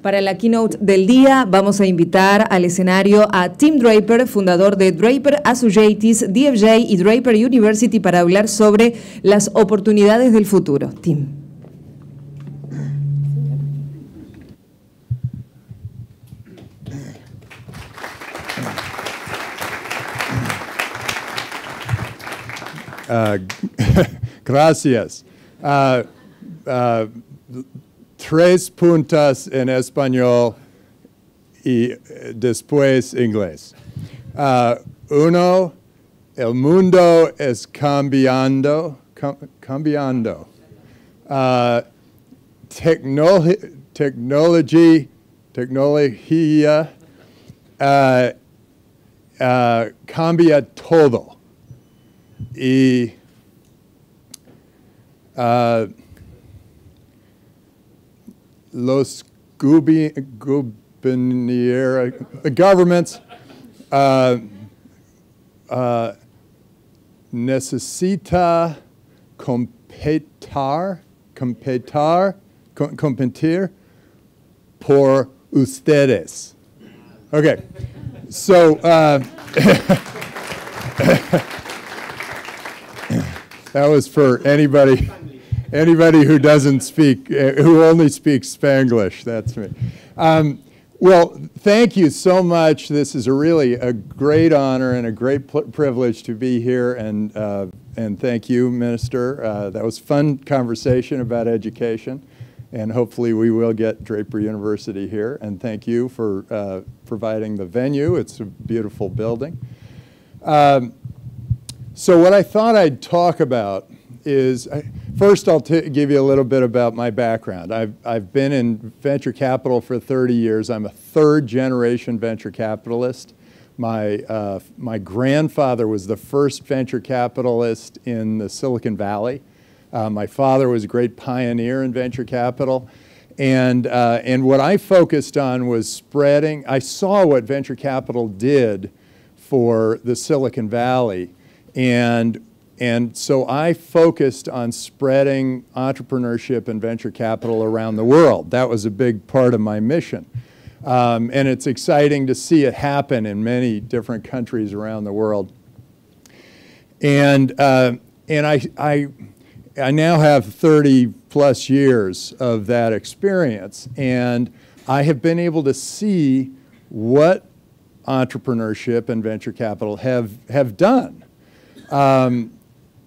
Para la keynote del día vamos a invitar al escenario a Tim Draper, fundador de Draper Associates, DFJ y Draper University, para hablar sobre las oportunidades del futuro. Tim. Gracias. Tres puntas en español y después inglés. Uno, el mundo es cambiando. Tecnología cambia todo. Y los governments necesita competir por ustedes. Okay, so that was for anybody who doesn't speak, who only speaks Spanglish. That's me. Well, thank you so much. This is really a great honor and a great privilege to be here. And thank you, Minister. That was a fun conversation about education. And hopefully we will get Draper University here. And thank you for providing the venue. It's a beautiful building. So what I thought I'd talk about is, first I'll give you a little bit about my background. I've been in venture capital for 30 years. I'm a third-generation venture capitalist. My grandfather was the first venture capitalist in the Silicon Valley. My father was a great pioneer in venture capital. And what I focused on was spreading. I saw what venture capital did for the Silicon Valley. And so I focused on spreading entrepreneurship and venture capital around the world. That was a big part of my mission. And it's exciting to see it happen in many different countries around the world. And I now have 30 plus years of that experience, and I have been able to see what entrepreneurship and venture capital have done.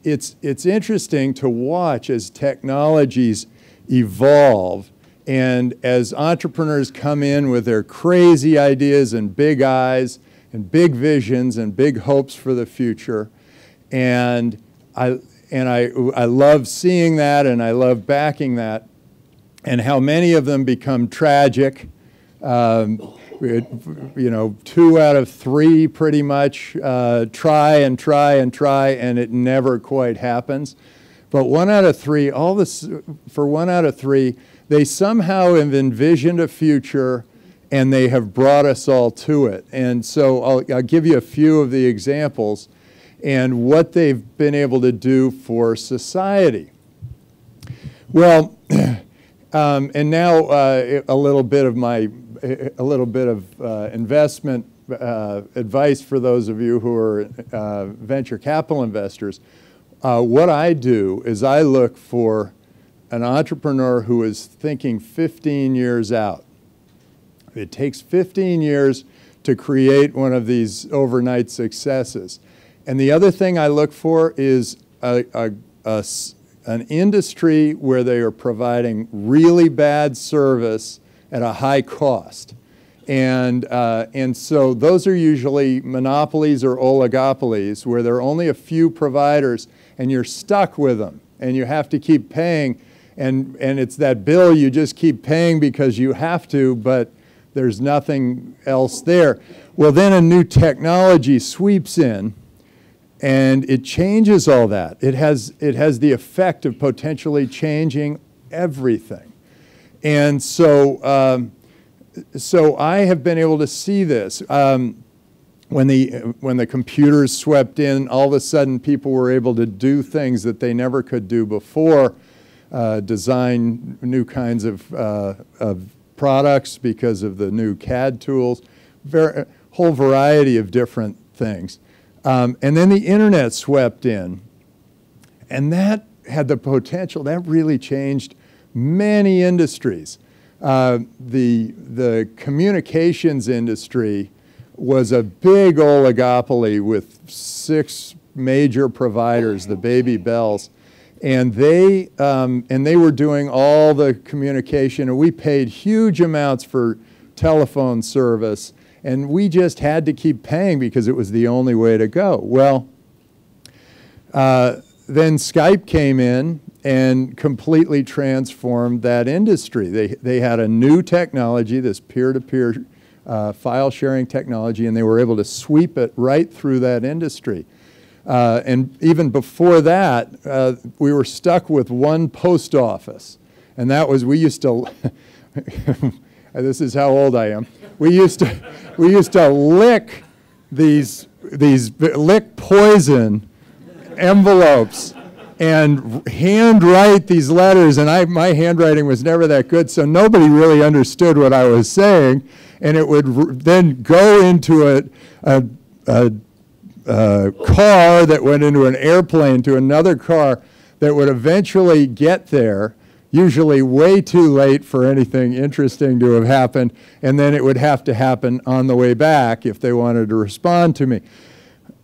It's interesting to watch as technologies evolve and as entrepreneurs come in with their crazy ideas and big eyes and big visions and big hopes for the future. And I love seeing that, and I love backing that, and how many of them become tragic. You know, 2 out of 3 pretty much try and try and try, and it never quite happens. But 1 out of 3, for 1 out of 3, they somehow have envisioned a future, and they have brought us all to it. And so I'll give you a few of the examples and what they've been able to do for society. Well, and now a little bit of investment advice for those of you who are venture capital investors. What I do is I look for an entrepreneur who is thinking 15 years out. It takes 15 years to create one of these overnight successes. And the other thing I look for is an industry where they are providing really bad service at a high cost. And so those are usually monopolies or oligopolies where there are only a few providers and you're stuck with them and you have to keep paying. And it's that bill you just keep paying because you have to, but there's nothing else there. Well, then a new technology sweeps in and it changes all that. It has the effect of potentially changing everything. And so, so I have been able to see this. When the computers swept in, all of a sudden people were able to do things that they never could do before, design new kinds of products because of the new CAD tools, whole variety of different things. And then the internet swept in, and that had the potential, that really changed many industries. The communications industry was a big oligopoly with 6 major providers, the baby bells, and they were doing all the communication, and we paid huge amounts for telephone service, and we just had to keep paying because it was the only way to go. Well, then Skype came in and completely transformed that industry. They had a new technology, this peer-to-peer file sharing technology, and they were able to sweep it right through that industry. And even before that, we were stuck with one post office. And that was, we used to, this is how old I am, we used to lick lick poison envelopes and handwrite these letters, and my handwriting was never that good, so nobody really understood what I was saying, and it would then go into a car that went into an airplane to another car that would eventually get there, usually way too late for anything interesting to have happened, and then it would have to happen on the way back if they wanted to respond to me.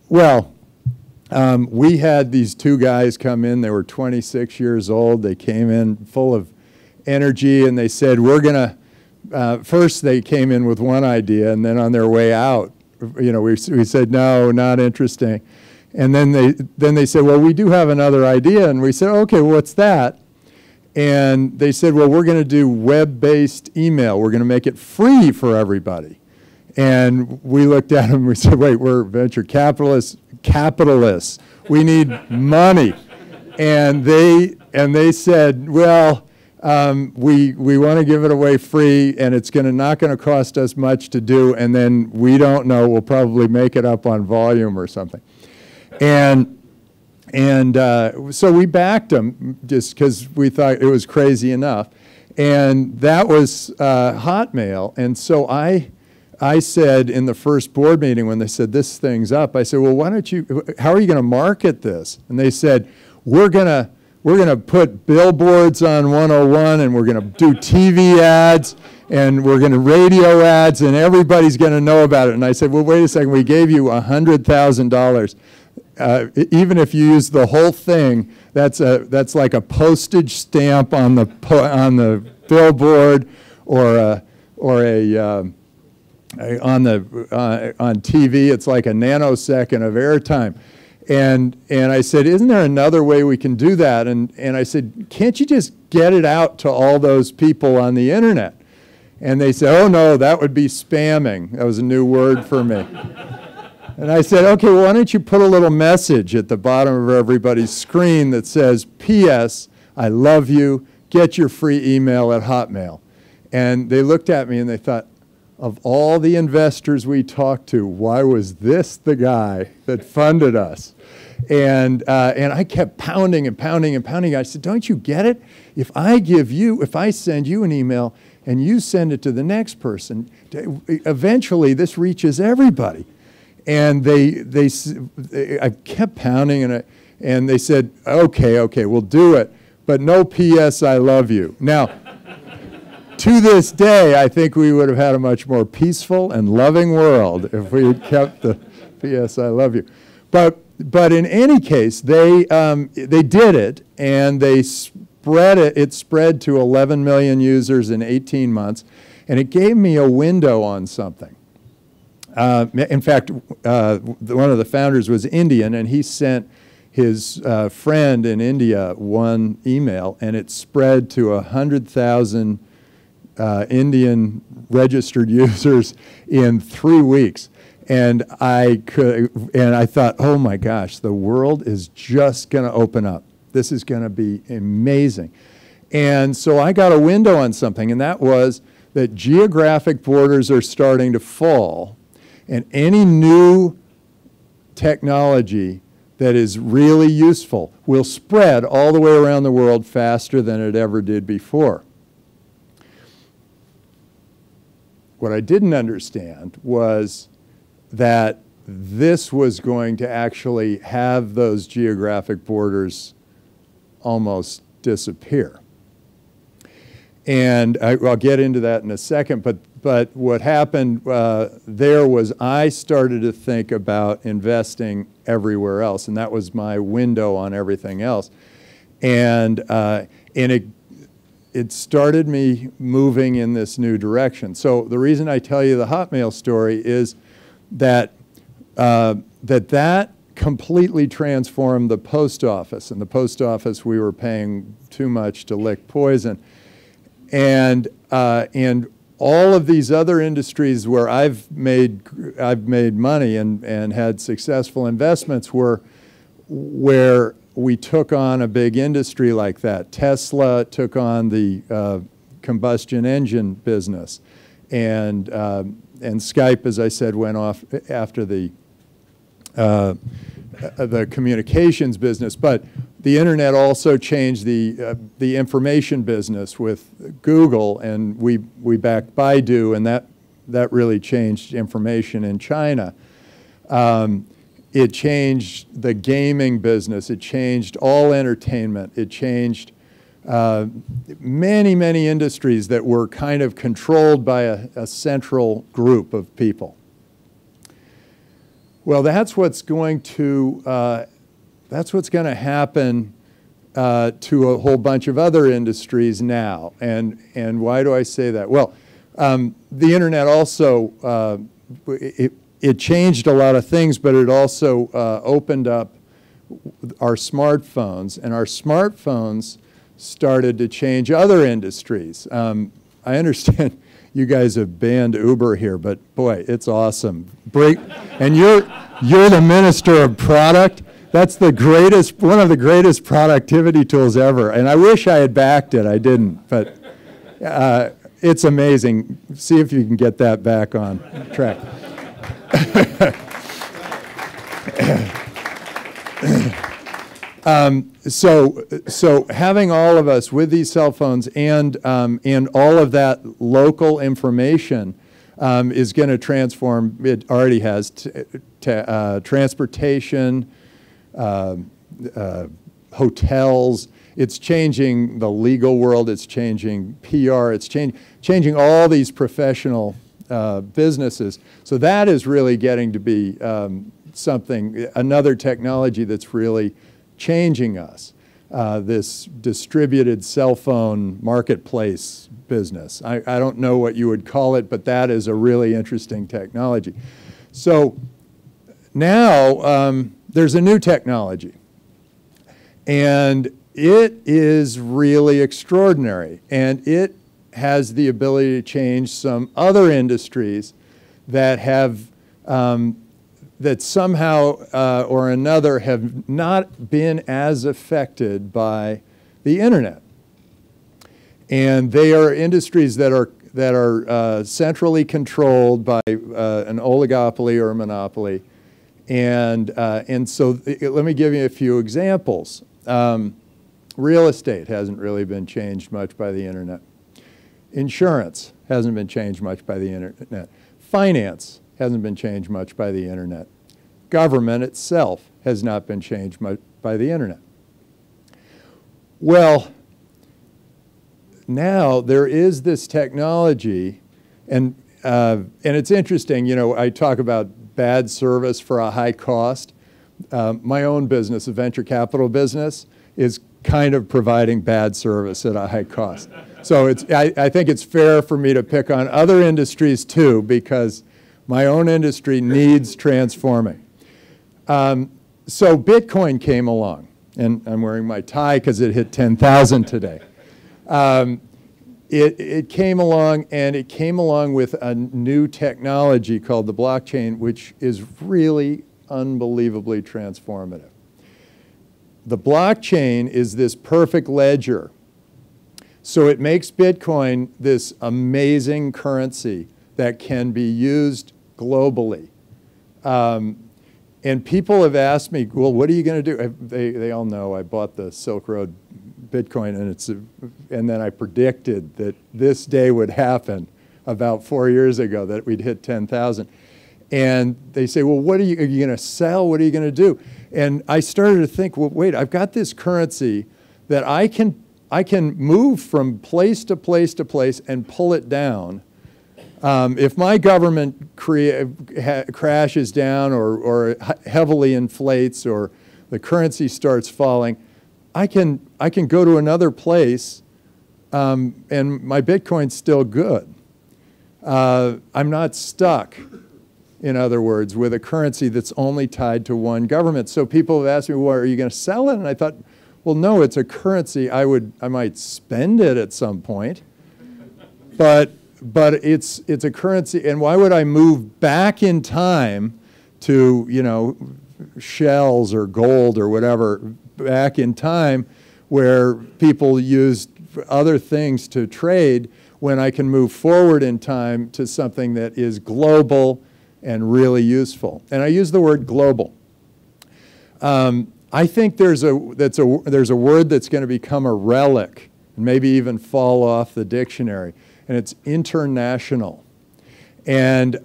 Well, we had these 2 guys come in. They were 26 years old. They came in full of energy, and they said, we're going to, first they came in with one idea, and then on their way out, you know, we said, no, not interesting. And then they said, well, we do have another idea. And we said, okay, well, what's that? And they said, well, we're going to do web-based email. We're going to make it free for everybody. And we looked at them and we said, wait, we're venture capitalists. We need money. And they said, well, we want to give it away free, and it's not going to cost us much to do, and then we don't know, we'll probably make it up on volume or something. And so we backed them just because we thought it was crazy enough. And that was Hotmail. And so I said in the first board meeting when they said this thing's up, I said, well, how are you going to market this? And they said, we're going to put billboards on 101, and we're going to do TV ads, and we're going to radio ads, and everybody's going to know about it. And I said, well, wait a second, we gave you $100,000. Even if you use the whole thing, that's like a postage stamp on the billboard or on TV. It's like a nanosecond of airtime. And I said, isn't there another way we can do that? And I said, can't you just get it out to all those people on the internet? And they said, oh no, that would be spamming. That was a new word for me. And I said, okay, well, why don't you put a little message at the bottom of everybody's screen that says, P.S., I love you, get your free email at Hotmail. And they looked at me and they thought, of all the investors we talked to, why was this the guy that funded us? And I kept pounding and pounding and pounding. I said, don't you get it? If I send you an email and you send it to the next person, eventually this reaches everybody. And I kept pounding, and they said, okay, we'll do it, but no P.S. I love you. Now, to this day, I think we would have had a much more peaceful and loving world if we had kept the P.S. I love you. But in any case, they did it, and they spread it. It spread to 11 million users in 18 months, and it gave me a window on something. In fact, one of the founders was Indian, and he sent his friend in India one email, and it spread to 100,000 Indian registered users in 3 weeks. And I thought, oh my gosh, the world is just going to open up. This is going to be amazing. And so I got a window on something, and that was that geographic borders are starting to fall. And any new technology that is really useful will spread all the way around the world faster than it ever did before. what I didn't understand was that this was going to actually have those geographic borders almost disappear. And I'll get into that in a second, but what happened there was I started to think about investing everywhere else, and that was my window on everything else. And it started me moving in this new direction. So the reason I tell you the Hotmail story is that that completely transformed the post office. In the post office, we were paying too much to lick poison. And all of these other industries where I've made money and had successful investments were where we took on a big industry like that. Tesla took on the combustion engine business, and Skype, as I said, went off after the communications business. But the internet also changed the information business with Google, and we backed Baidu, and that really changed information in China. It changed the gaming business. It changed all entertainment. It changed many, many industries that were kind of controlled by a central group of people. Well, that's what's going to happen to a whole bunch of other industries now. And why do I say that? Well, the internet also it changed a lot of things, but it also opened up our smartphones, and our smartphones started to change other industries. I understand you guys have banned Uber here, but boy, it's awesome. And you're the minister of product. That's the greatest, one of the greatest productivity tools ever. And I wish I had backed it. I didn't, but it's amazing. See if you can get that back on track. So having all of us with these cell phones and all of that local information is going to transform. It already has transportation, hotels. It's changing the legal world. It's changing PR. It's changing all these professional businesses. So that is really getting to be another technology that's really changing us. This distributed cell phone marketplace business. I don't know what you would call it, but that is a really interesting technology. So now there's a new technology, and it is really extraordinary, and it has the ability to change some other industries that have that somehow or another have not been as affected by the internet. And they are industries that are centrally controlled by an oligopoly or a monopoly. And so let me give you a few examples. Real estate hasn't really been changed much by the internet. Insurance hasn't been changed much by the internet. Finance hasn't been changed much by the internet. Government itself has not been changed much by the internet. Well, now there is this technology, and it's interesting. You know, I talk about bad service for a high cost. My own business, a venture capital business, is kind of providing bad service at a high cost. So I think it's fair for me to pick on other industries too, because my own industry needs transforming. So Bitcoin came along, and I'm wearing my tie because it hit 10,000 today. It came along, and it came along with a new technology called the blockchain, which is really unbelievably transformative. The blockchain is this perfect ledger. So it makes Bitcoin this amazing currency that can be used globally. And people have asked me, well, what are you going to do? They all know I bought the Silk Road Bitcoin, and then I predicted that this day would happen about 4 years ago that we'd hit 10,000. And they say, well, what are you going to sell? What are you going to do? And I started to think, well, wait, I've got this currency that I can move from place to place to place and pull it down. If my government crashes down or heavily inflates or the currency starts falling, I can go to another place and my Bitcoin's still good. I'm not stuck, in other words, with a currency that's only tied to one government. So people have asked me, well, are you going to sell it? And I thought, well, no, it's a currency. I might spend it at some point, but it's a currency. And why would I move back in time to, you know, shells or gold or whatever, back in time where people used other things to trade, when I can move forward in time to something that is global and really useful? And I use the word global. I think there's a word that's going to become a relic and maybe even fall off the dictionary, and it's international. And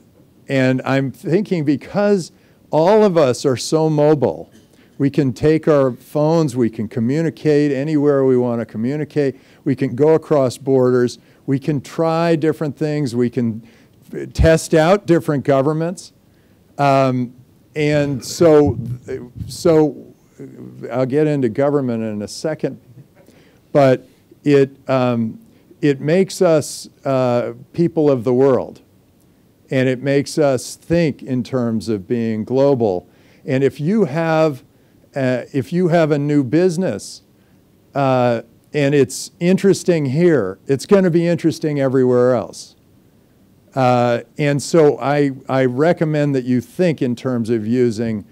I'm thinking, because all of us are so mobile, we can take our phones, we can communicate anywhere we want to communicate, we can go across borders, we can try different things, we can test out different governments. And so I'll get into government in a second, but it makes us people of the world, and it makes us think in terms of being global. And if you have a new business and it's interesting here, it's going to be interesting everywhere else. And so I recommend that you think in terms of using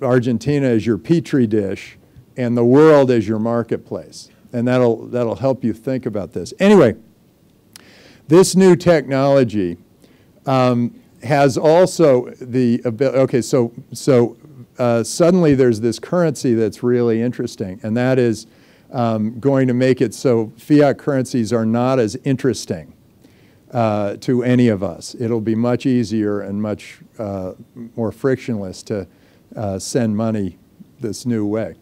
Argentina as your petri dish and the world as your marketplace. And that'll help you think about this. Anyway, this new technology has also the ability, okay, so suddenly there's this currency that's really interesting, and that is going to make it so fiat currencies are not as interesting to any of us. It'll be much easier and much more frictionless to send money this new way.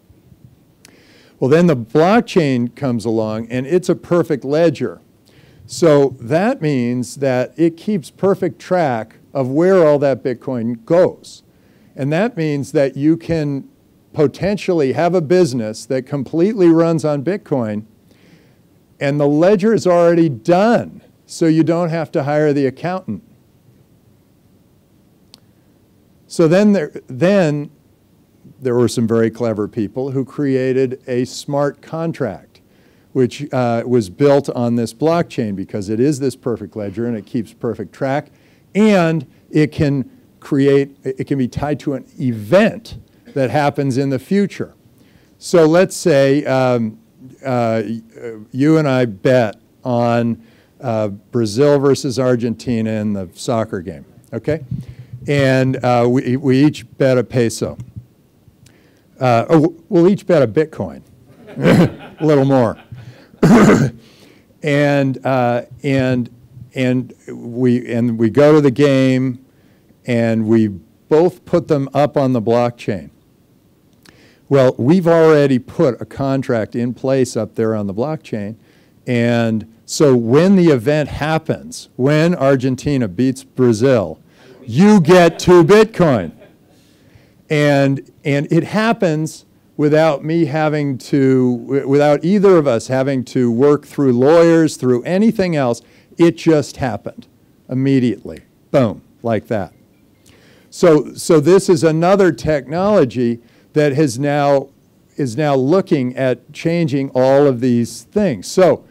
Well, then the blockchain comes along, and it's a perfect ledger. So that means that it keeps perfect track of where all that Bitcoin goes. And that means that you can potentially have a business that completely runs on Bitcoin, and the ledger is already done, so you don't have to hire the accountant. So then there were some very clever people who created a smart contract, which was built on this blockchain, because it is this perfect ledger and it keeps perfect track, and it can be tied to an event that happens in the future. So let's say you and I bet on Brazil versus Argentina in the soccer game, okay? And we each bet a peso. We'll each bet a Bitcoin, a little more. and we go to the game, and we both put them up on the blockchain. Well, we've already put a contract in place up there on the blockchain, and so when the event happens, when Argentina beats Brazil, you get 2 Bitcoin. And it happens without me having to, without either of us having to work through lawyers, through anything else. It just happened immediately. Boom, like that. So this is another technology that is now looking at changing all of these things. So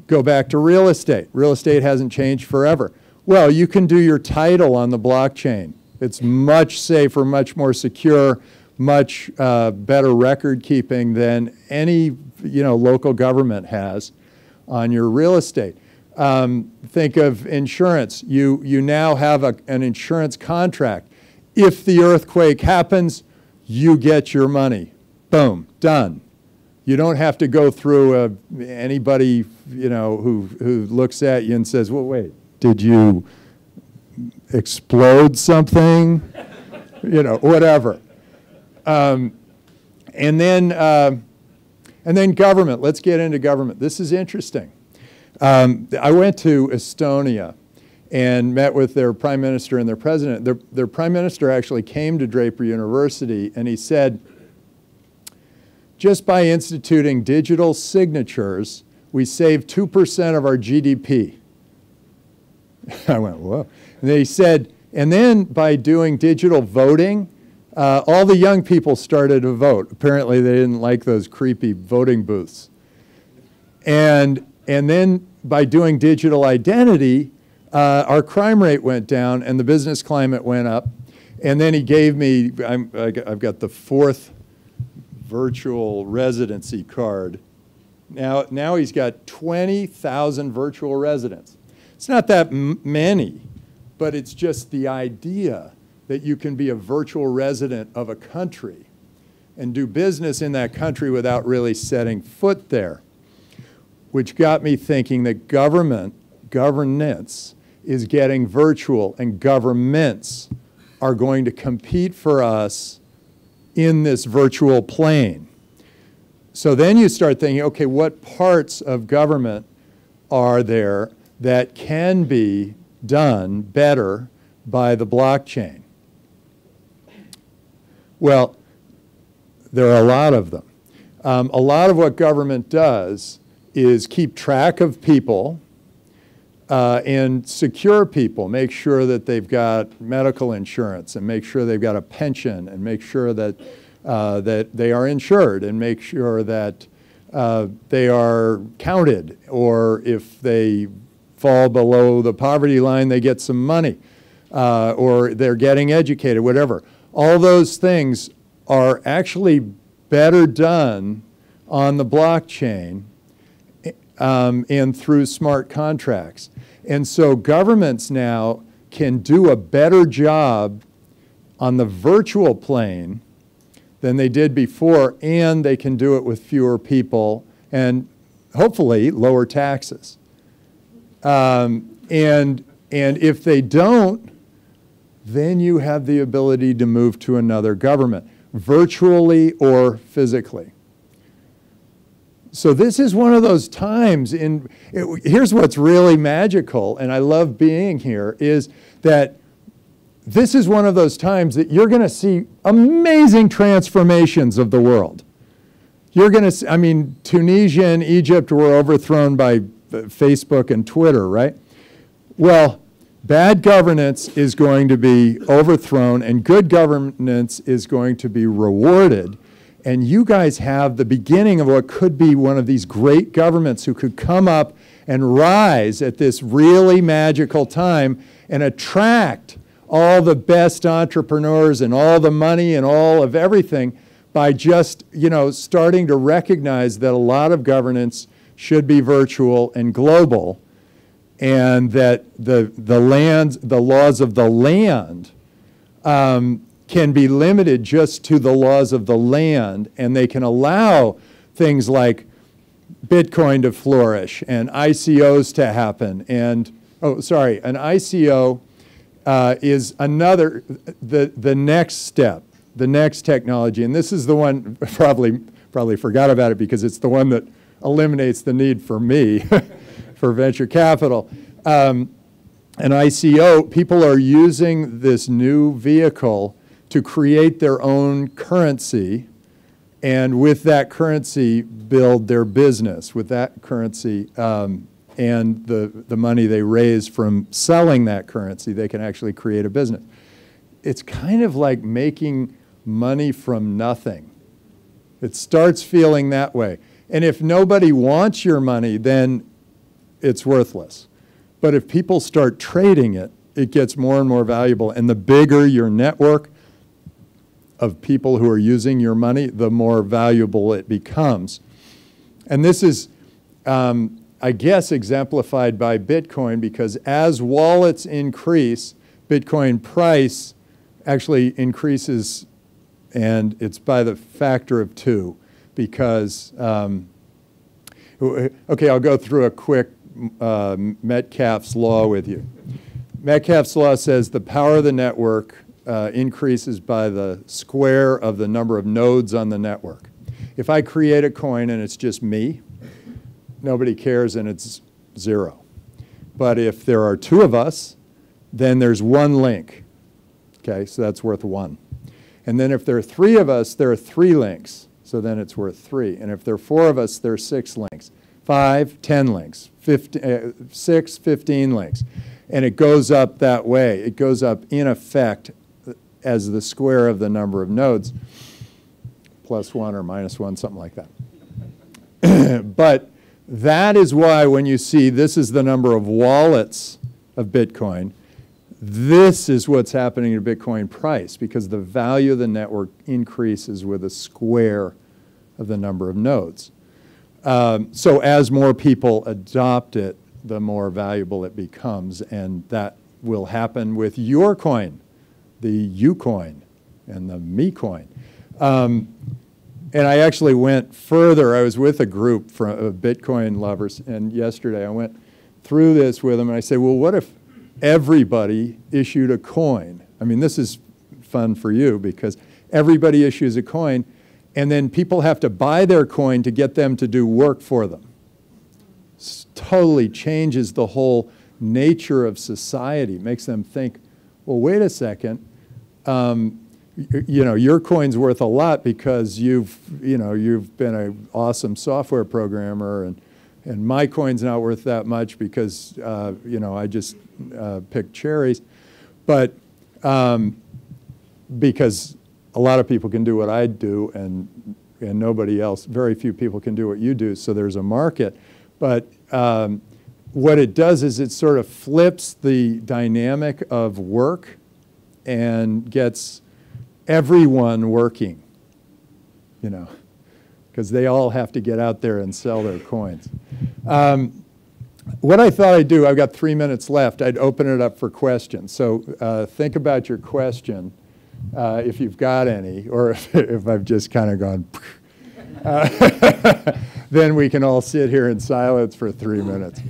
go back to real estate. Real estate hasn't changed forever. Well, you can do your title on the blockchain. It's much safer, much more secure, much better record keeping than any local government has on your real estate. Think of insurance. You now have an insurance contract. If the earthquake happens, you get your money. Boom, done. You don't have to go through anybody, who looks at you and says, well, wait, did you explode something? Whatever. And then government. Let's get into government. This is interesting. I went to Estonia and met with their prime minister and their president. Their prime minister actually came to Draper University, and he said, just by instituting digital signatures, we saved 2% of our GDP. I went, whoa. And he said, and then by doing digital voting, all the young people started to vote. Apparently they didn't like those creepy voting booths. And then by doing digital identity, our crime rate went down and the business climate went up. And then he gave me, I've got the 4th virtual residency card. Now he's got 20,000 virtual residents. It's not that many, but it's just the idea that you can be a virtual resident of a country and do business in that country without really setting foot there, which got me thinking that governance is getting virtual, and governments are going to compete for us in this virtual plane. So then you start thinking, okay, what parts of government are there that can be done better by the blockchain? Well, there are a lot of them. A lot of what government does is keep track of people and secure people, make sure that they've got medical insurance and make sure they've got a pension and make sure that, that they are insured and make sure that they are counted, or if they fall below the poverty line, they get some money, or they're getting educated, whatever. All those things are actually better done on the blockchain and through smart contracts. And so governments now can do a better job on the virtual plane than they did before, and they can do it with fewer people and hopefully lower taxes. And if they don't, then you have the ability to move to another government, virtually or physically. So this is one of those times here's what's really magical, and I love being here, is that this is one of those times that you're going to see amazing transformations of the world. You're going to, I mean, Tunisia and Egypt were overthrown by Facebook and Twitter, right? Well, bad governance is going to be overthrown and good governance is going to be rewarded. And you guys have the beginning of what could be one of these great governments who could come up and rise at this really magical time and attract all the best entrepreneurs and all the money and all of everything by just, starting to recognize that a lot of governance should be virtual and global, and that the laws of the land can be limited just to the laws of the land, and they can allow things like Bitcoin to flourish and ICOs to happen. And, an ICO is the next step, the next technology. And this is the one, probably forgot about it because it's the one that eliminates the need for me for venture capital. An ICO, people are using this new vehicle to create their own currency, and with that currency build their business. With that currency and the money they raise from selling that currency, they can actually create a business. It's kind of like making money from nothing. It starts feeling that way. And if nobody wants your money, then it's worthless. But if people start trading it, it gets more and more valuable. And the bigger your network of people who are using your money, the more valuable it becomes. And this is, I guess, exemplified by Bitcoin, because as wallets increase, Bitcoin price actually increases, and it's by the factor of 2. because, okay, I'll go through a quick Metcalfe's law with you. Metcalfe's law says the power of the network increases by the square of the number of nodes on the network. If I create a coin and it's just me, nobody cares and it's 0. But if there are 2 of us, then there's 1 link. Okay, so that's worth 1. And then if there are 3 of us, there are 3 links. So then it's worth 3. And if there are 4 of us, there are 6 links. 5, 10 links. 6, 15 links. And it goes up that way. It goes up, in effect, as the square of the number of nodes, +1 or -1, something like that. But that is why when you see this is the number of wallets of Bitcoin, this is what's happening to Bitcoin price, because the value of the network increases with a square of the number of nodes. So as more people adopt it, the more valuable it becomes, and that will happen with your coin, the Ucoin and the Me coin. And I actually went further. I was with a group of Bitcoin lovers, and yesterday I went through this with them, and I said, well, what if everybody issued a coin? I mean, this is fun for you, because everybody issues a coin, and then people have to buy their coin to get them to do work for them. It totally changes the whole nature of society. It makes them think, well, wait a second. You know, your coin's worth a lot because you've been an awesome software programmer, and my coin's not worth that much because, you know, I just picked cherries. But because a lot of people can do what I do, and nobody else, very few people can do what you do, so there's a market. But what it does is it sort of flips the dynamic of work and gets everyone working, you know, because they all have to get out there and sell their coins. What I thought I'd do, I've got 3 minutes left, I'd open it up for questions. So think about your question, if you've got any, or if I've just kind of gone, then we can all sit here in silence for 3 minutes.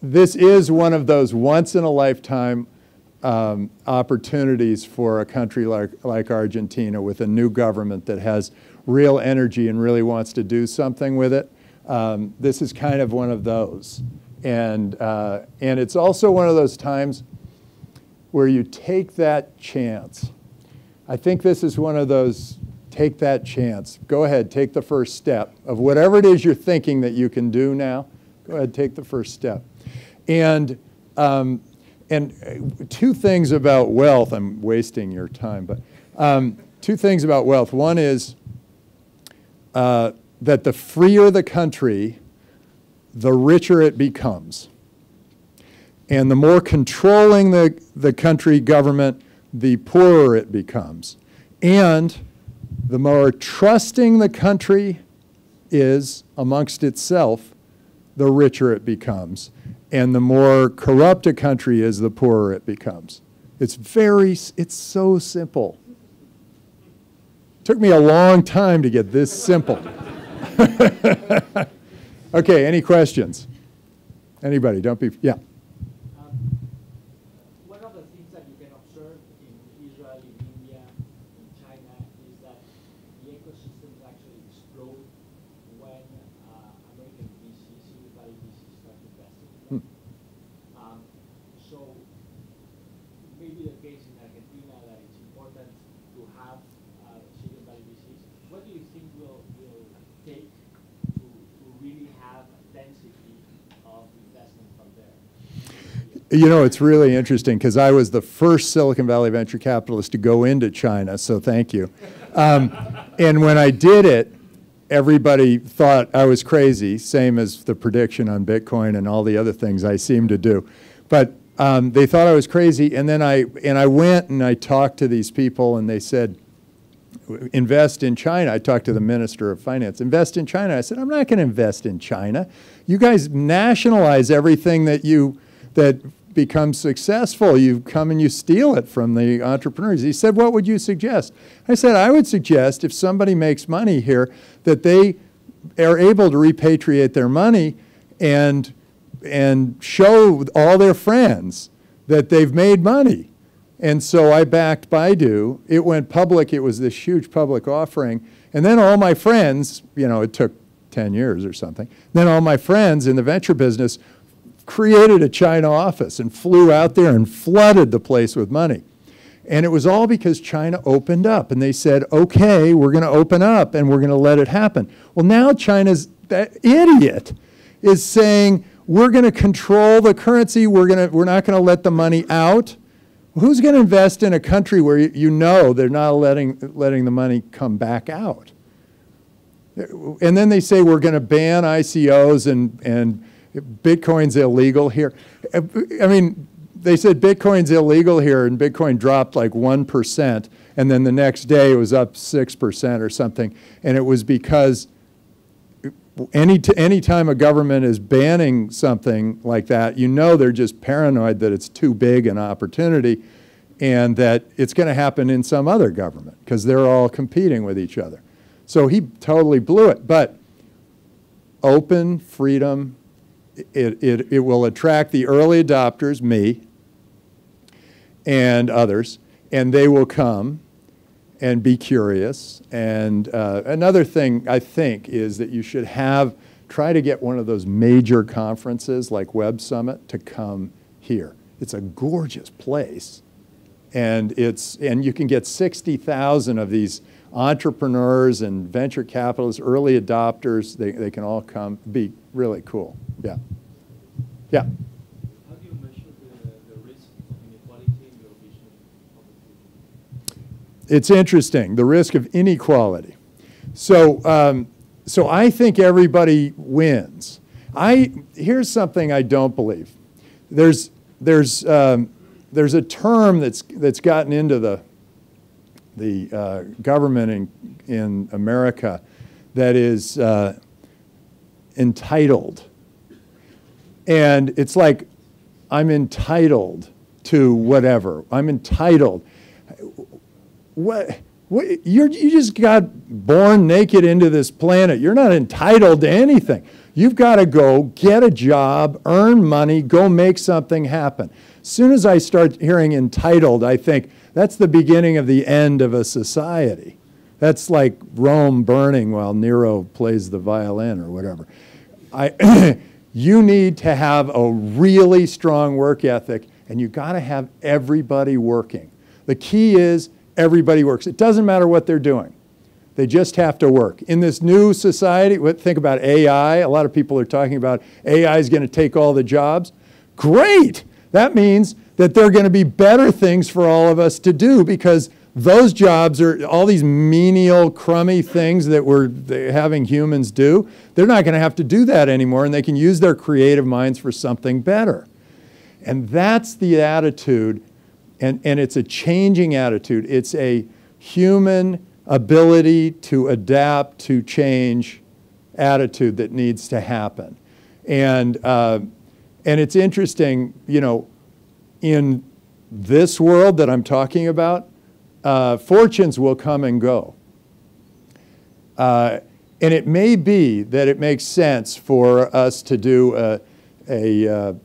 This is one of those once-in-a-lifetime opportunities for a country like Argentina, with a new government that has real energy and really wants to do something with it. This is kind of one of those. And it's also one of those times where you take that chance. I think this is one of those, take that chance. Go ahead, take the first step of whatever it is you're thinking that you can do now. Go ahead, take the first step. And 2 things about wealth. I'm wasting your time, but 2 things about wealth. One is that the freer the country, the richer it becomes. And the more controlling the country government, the poorer it becomes. And the more trusting the country is amongst itself, the richer it becomes. And the more corrupt a country is, the poorer it becomes. It's so simple. It took me a long time to get this simple. Okay, any questions? Anybody? Don't be, yeah. One of the things that you can observe in Israel, in India, in China, is that the ecosystems actually explode when American VCs, Silicon Valley VCs, start investing in them. So maybe the case in Argentina that it's important to have Silicon Valley VCs. What do you think will take to really have density of investment from there? You know, it's really interesting because I was the first Silicon Valley venture capitalist to go into China, so thank you. And when I did it, everybody thought I was crazy, same as the prediction on Bitcoin and all the other things I seem to do. But they thought I was crazy, and then I went and I talked to these people, and they said, invest in China. I talked to the Minister of Finance, invest in China. I said, I'm not going to invest in China. You guys nationalize everything that become successful. You come and you steal it from the entrepreneurs. He said, what would you suggest? I said, I would suggest if somebody makes money here that they are able to repatriate their money and show all their friends that they've made money. And so I backed Baidu. It went public. It was this huge public offering. And then all my friends, you know, it took 10 years or something. Then all my friends in the venture business created a China office and flew out there and flooded the place with money. And it was all because China opened up. And they said, okay, we're going to open up and we're going to let it happen. Well, now China's, that idiot, is saying, we're going to control the currency. We're not going to let the money out. Who's going to invest in a country where you know they're not letting the money come back out? And then they say we're going to ban ICOs and Bitcoin's illegal here. I mean, they said Bitcoin's illegal here, and Bitcoin dropped like 1%, and then the next day it was up 6% or something. And it was because any time a government is banning something like that, you know they're just paranoid that it's too big an opportunity and that it's going to happen in some other government because they're all competing with each other. So he totally blew it. But open freedom, it will attract the early adopters, me, and others, and they will come and be curious. And another thing I think is that you should try to get one of those major conferences like Web Summit to come here. It's a gorgeous place. And you can get 60,000 of these entrepreneurs and venture capitalists, early adopters. They can all come. Be really cool. Yeah. Yeah. How do you measure the risk of inequality in your vision of the future? It's interesting, the risk of inequality. So, so I think everybody wins. Here's something I don't believe. There's a term that's gotten into the government in America that is entitled. And it's like, I'm entitled to whatever. I'm entitled. You just got born naked into this planet. You're not entitled to anything. You've got to go get a job, earn money, go make something happen. As soon as I start hearing entitled, I think that's the beginning of the end of a society. That's like Rome burning while Nero plays the violin or whatever. You need to have a really strong work ethic, and you've got to have everybody working. The key is everybody works. It doesn't matter what they're doing. They just have to work. In this new society, think about AI. A lot of people are talking about AI is going to take all the jobs. Great! That means that there are going to be better things for all of us to do because those jobs are all these menial, crummy things that we're having humans do. They're not going to have to do that anymore, and they can use their creative minds for something better. And that's the attitude, and it's a changing attitude. It's a human ability to adapt to change attitude that needs to happen. And it's interesting, you know, in this world that I'm talking about, fortunes will come and go. And it may be that it makes sense for us to do a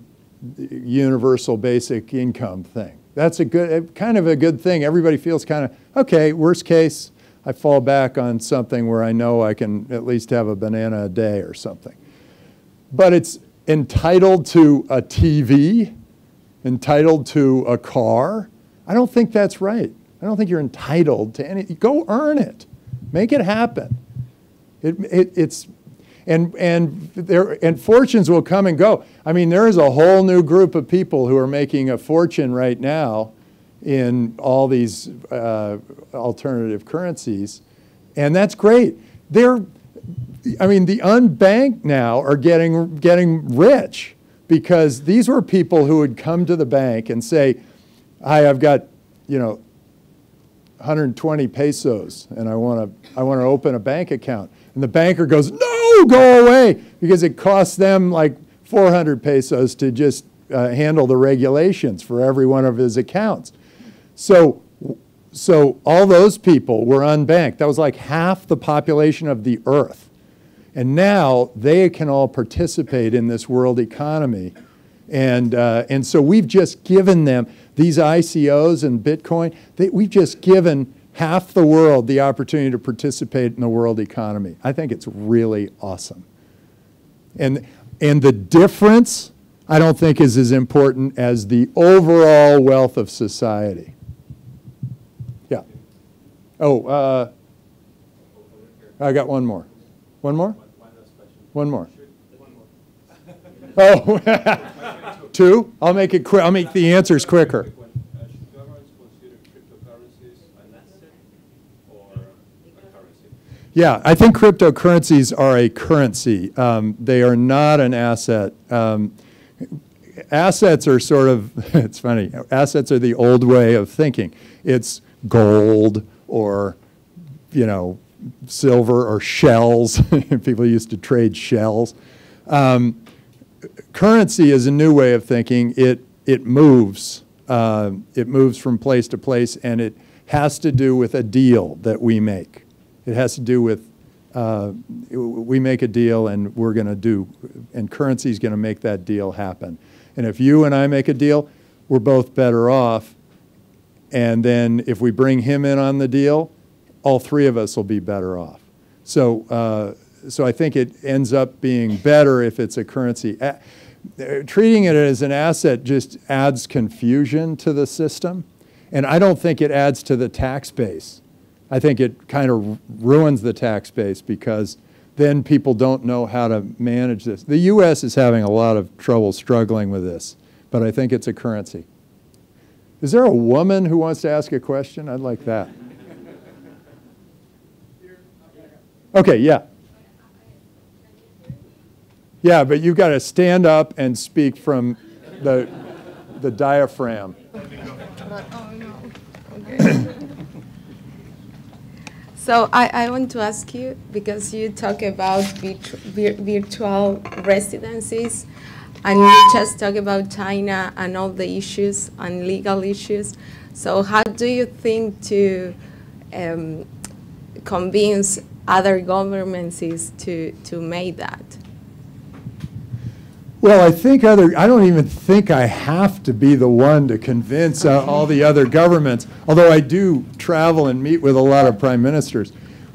universal basic income thing. That's kind of a good thing. Everybody feels kind of, okay, worst case, I fall back on something where I know I can at least have a banana a day or something. But it's entitled to a TV, entitled to a car. I don't think that's right. I don't think you're entitled to any. Go earn it. Make it happen. And fortunes will come and go. I mean, there is a whole new group of people who are making a fortune right now in all these alternative currencies, and that's great. I mean, the unbanked now are getting rich because these were people who would come to the bank and say, "Hi, I've got, you know, 120 pesos, and I want to open a bank account." And the banker goes, "No, go away," because it costs them like 400 pesos to just handle the regulations for every one of his accounts. So all those people were unbanked. That was like half the population of the earth. And now they can all participate in this world economy. And so we've just given them, these ICOs and Bitcoin, we've just given half the world the opportunity to participate in the world economy. I think it's really awesome. And the difference, I don't think, is as important as the overall wealth of society. Yeah. Oh, I got one more. One more? One more. Oh, two? I'll make it quick. I'll make the answers quicker. Should governments consider cryptocurrencies an asset or a currency? Yeah, I think cryptocurrencies are a currency. They are not an asset. Assets are sort of, it's funny, assets are the old way of thinking. It's gold or, you know, silver or shells. People used to trade shells. Currency is a new way of thinking. It moves. It moves from place to place, and it has to do with a deal that we make. It has to do with we make a deal, and we're going to do, and currency is going to make that deal happen. And if you and I make a deal, we're both better off. And then if we bring him in on the deal, all three of us will be better off. So, so I think it ends up being better if it's a currency. Treating it as an asset just adds confusion to the system. And I don't think it adds to the tax base. I think it kind of ruins the tax base because then people don't know how to manage this. The U.S. is having a lot of trouble struggling with this, but I think it's a currency. Is there a woman who wants to ask a question? I'd like that. Okay, yeah. Yeah, but you've got to stand up and speak from the diaphragm. Oh, no. Okay. So I want to ask you, because you talk about virtual residencies, and you just talk about China and all the issues and legal issues. So how do you think to convince other governments to make that? Well, I think I don't even think I have to be the one to convince all the other governments, although I do travel and meet with a lot of prime ministers.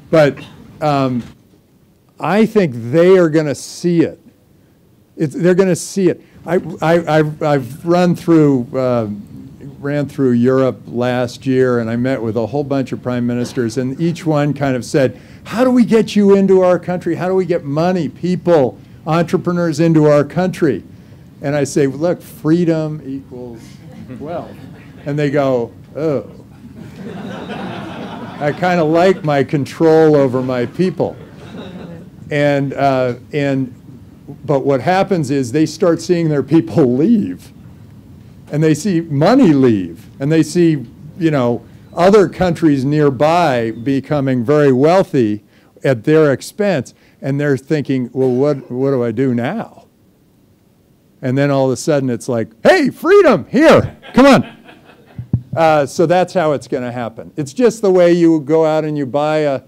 But I think they are going to see it. They're going to see it. I've ran through Europe last year, and I met with a whole bunch of prime ministers, and each one kind of said, how do we get you into our country? How do we get money, people, entrepreneurs into our country? And I say, look, freedom equals wealth. And they go, oh. I kind of like my control over my people. But what happens is they start seeing their people leave. And they see money leave. And they see, you know, other countries nearby becoming very wealthy at their expense. And they're thinking, well, what do I do now? And then all of a sudden it's like, hey, freedom, here, come on. So that's how it's going to happen. It's just the way you go out and you buy a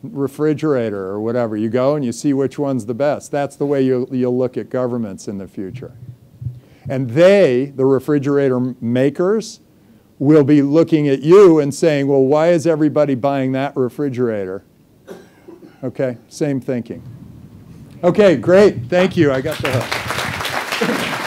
refrigerator or whatever. You go and you see which one's the best. That's the way you'll look at governments in the future. And they, the refrigerator makers, will be looking at you and saying, well, why is everybody buying that refrigerator? Okay, same thinking. Okay, great. Thank you. I got the hook.